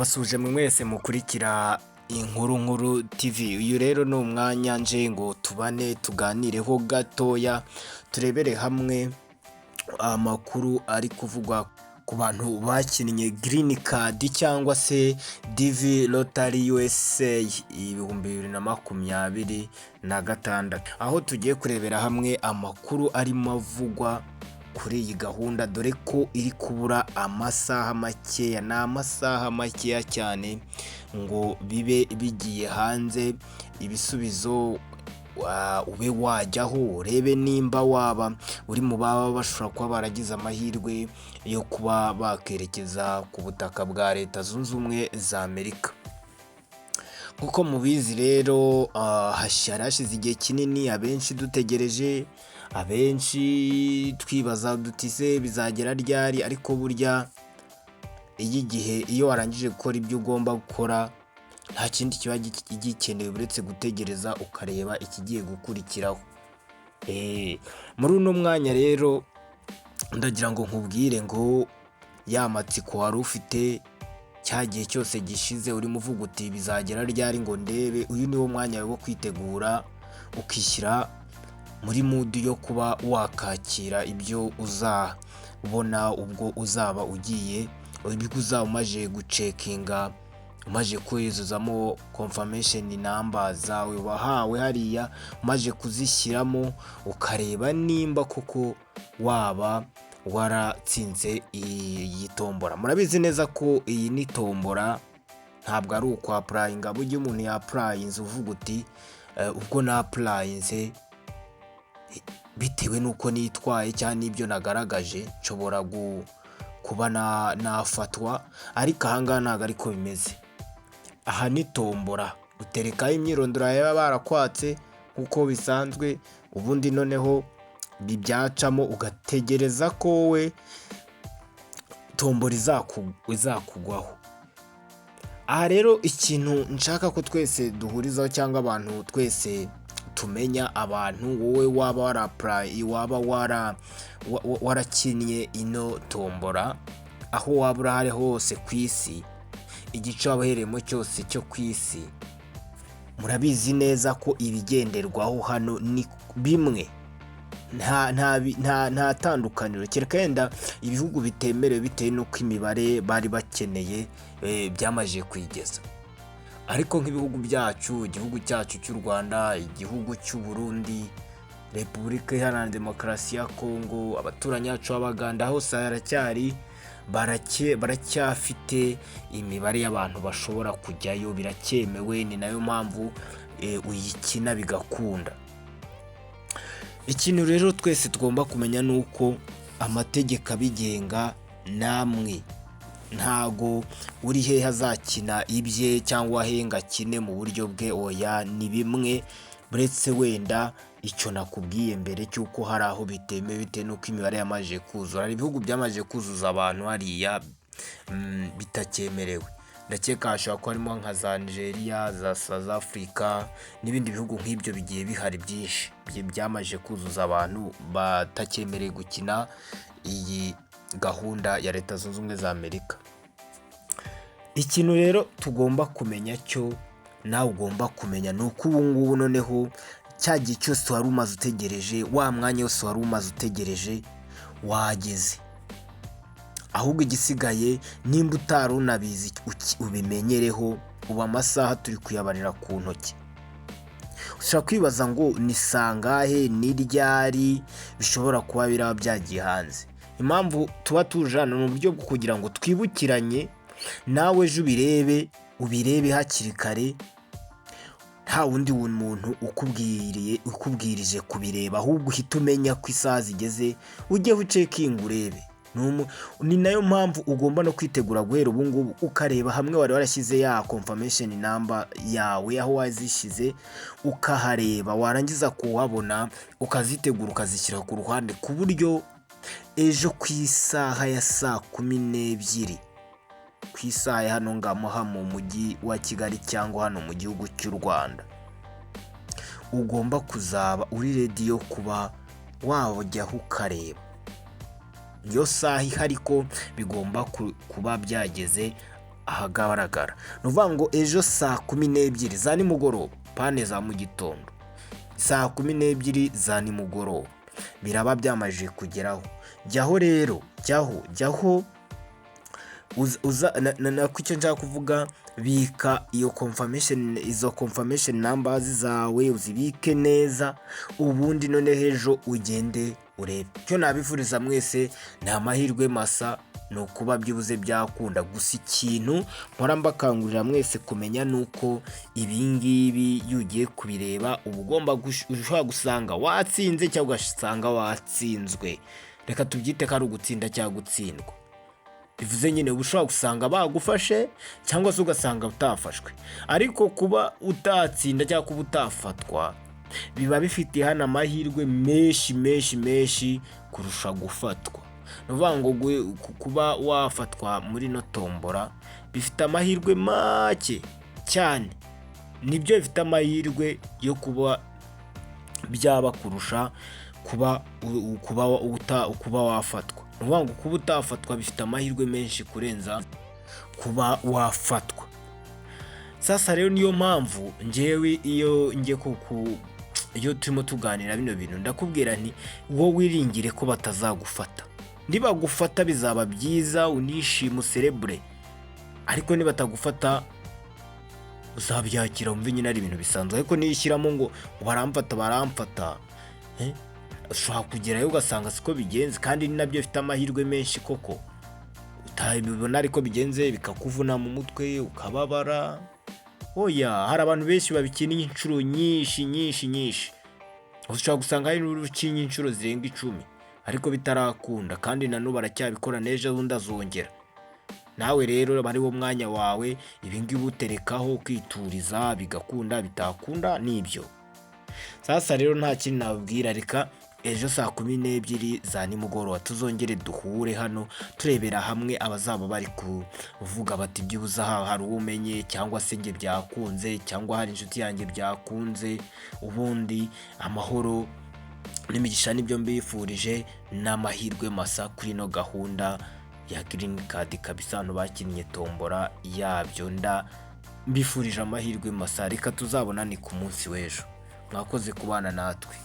ndabasuje mwese mukurikira inkuru TV. Uyu rero ni umwanya nje ngo tubane tuganireho gatoya turebere hamwe amakuru ari kuvugwa ku bantu bakinnye green card cyangwa se DV Lottery USA 2026, aho tugiye kurebera hamwe amakuru arimo avugwa kuri iyi gahunda, dore ko iri kubura amasaha makeya, ni amasaha makeya cyane ngo bibe bigiye hanze. Ibisubizo ube wajyaho urebe nimba waba uri mu baba bashobora kuba baragize amahirwe yo kuba bakerekeza ku butaka bwa Leta Zunze Ubumwe za Amerika. Nk'uko mubizi rero, hashize igihe kinini abenshi dutegereje, abenshi twibaza dutize bizagera ryari, ariko burya iyo warangije gukora ibyo ugomba gukora nta kindi kiba gikenewe uretse gutegereza ukareba ikigiye gukurikiraho. Muri uno mwanya rero ndagira ngo nkubwire ngo ya matsiko wari ufite cya gihe cyose gishize urimo uvuga uti bizagera ryari ngo ndebe, uyu niwo mwanya wo kwitegura ukishyira muri mood yo kuba wakakira ibyo uzabona ubwo uzaba ugiye, ibyo uzaba umaze gucekinga, umaze kuyuzuzamo confirmation number zawe wahawe hariya, umaze kuzishyiramo ukareba nimba koko waba waratsinze iyi tombora. Murabizi neza ko iyi ni tombora, ntabwo ari uko applyinga. Burya umuntu ya applyinze uvuga uti ubwo na applyinze bitewe nuko nitwaye cyane n'ibyo nagaragaje nshobora kuba nafatwa, ariko ahangaha ntabwo ariko bimeze. Aha ni tombora, uterekaho imyirondoro yawe barakwatse nk'uko bisanzwe, ubundi noneho bibyacamo ugategereza ko wowe tombora izakugwaho. Aha rero ikintu nshaka ko twese duhurizaho, cyangwa abantu twese tumenya, abantu wowe waba warakinnye ino tombora, aho waba urahari hose ku isi, igice waba uhereyemo cyose cyo ku isi, murabizi neza ko ibigenderwaho hano ni bimwe, nta tandukaniro, kereka yenda ibihugu bitemerewe bitewe n'uko imibare bari bakeneye byamaze kwigeza. Ariko nk'ibihugu byacu, igihugu cyacu cy'u Rwanda, igihugu cy'u Burundi, Repubulika Iharanira Demokarasi ya Kongo, abaturanyi bacu b'Abaganda, hose baracyafite imibare y'abantu bashobora kujyayo, biracyemewe. Ni nayo mpamvu uyikina bigakunda. Ikintu rero twese tugomba kumenya ni uko amategeko abigenga namwe, ntago uri hehe azakina ibye cyangwa henga akine mu buryo bwe, oya, ni bimwe, buretse wenda icyo nakubwiye mbere cy'uko hari aho bitemewe bitewe n'uko imibare yamaze kuzura. Hari ibihugu byamaze kuzuza abantu hariya bitakyemerewe, ndakeka hashobora kuba harimo nka za Nigeria, za South Africa n'ibindi bihugu nk'ibyo bigiye bihari byinshi byamaze kuzuza abantu batakyemereye gukina iyi gahunda ya Leta Zunze Ubumwe za Amerika. Ikintu rero tugomba kumenya, cyo nawe ugomba kumenya, ni uko ubu ngubu noneho cya gihe cyose wari umaze utegereje, wa mwanya wose wari umaze utegereje wageze. Ahubwo igisigaye, nimba utari unabizi ubimenyereho, ubu amasaha turi kuyabarira ku ntoki. Ushobora kwibaza ngo ni sangahe, ni ryari bishobora kuba biraba byagiye hanze. Impamvu tuba tujana mu buryo bwo kugira ngo twibukiranye, nawe ejo ubirebe hakiri kare, nta wundi muntu ukubwirije kubireba, ahubwo uhita umenya ko isaha zigeze ujye ucekinga urebe. Ni nayo mpamvu ugomba no kwitegura guhera ubu ngubu, ukareba hamwe wari warashyize ya confirmation number yawe, aho wazishyize ukahareba, warangiza kuhabona ukazitegura ukazishyira ku ruhande, ku buryo ejo ku isaha ya 12:00 ku isaha ya hano ngaha mu mujyi wa Kigali cyangwa hano mu gihugu cy'u Rwanda, ugomba kuzaba uri ready yo kuba wajyaho ukareba. Iyo saha ihari ko bigomba kuba byageze, ahagaragara. Ni ukuvuga ngo ejo saa 12 za nimugoroba, pane za mu gitondo, saa 12 za nimugoroba biraba byamaje kugeraho. Jyaho rero, jyaho nako icyo nshaka kuvuga, bika izo confirmation numbers zawe uzibike neza, ubundi none ejo ugende urebe. Cyo nabifuriza mwese ni amahirwe masa, ni ukuba byibuze byakunda. Gusa ikintu mpora mbakangurira mwese kumenya nuko ibingibi iyo ugiye kubireba uba ugomba ushobora gusanga watsinze cyangwa ugasanga watsinzwe. Reka tubyite ko ari ugutsinda cyangwa gutsindwa. Bivuze nyine ushobora gusanga bagufashe cyangwa se ugasanga utafashwe, ariko kuba utatsinda cyangwa kuba utafatwa biba bifitiye hano amahirwe menshi kurusha gufatwa. Ni ukuvuga ngo kuba wafatwa muri no tombora bifite amahirwe make cyane, nibyo bifite amahirwe yo kuba byaba kurusha kuba wafatwa. Ni ukuvuga ngo kuba utafatwa bifite amahirwe menshi kurenza kuba wafatwa. Sasa rero niyo mpamvu njyewe iyo turimo tuganira bino bintu ndakubwira nti wowe wiringire ko batazagufata. Nibagufata bizaba byiza, unishima userebure, ariko nibatagufata uzabyakira wumve nyine ari ibintu bisanzwe. Ariko niyishyiramo ngo baramfata ushobora kugerayo ugasanga siko bigenze, kandi ni nabyo bifite amahirwe menshi koko utabibona ariko bigenze bikakuvuna mu mutwe ukababara. Oya, hari abantu benshi babikinnye inshuro nyinshi, ushobora gusanga hari n'urukinye inshuro zirenga 10 ariko bitarakunda, kandi nano baracyabikora n'ejo bundi azongera. Nawe rero bari wo mwanya wawe ibingibi uterekaho ukituriza, bigakunda bitakunda nibyo. Sasa rero nta kintu nababwira, reka ejo saa 12 za nimugoroba tuzongere duhure hano turebera hamwe abazaba bari kuvuga bati byibuze hari ubumenye cyangwa se nge byakunze cyangwa hari inshuti yanjye byakunze. Ubundi amahoro n'imigisha nibyo mbifurije, n'amahirwe masa kuri no gahunda ya green card kabisa. Hano bakinnye tombora yabyo, mbifurije amahirwe masa. Reka tuzabonane ku munsi w'ejo. Mwakoze kubana natwe.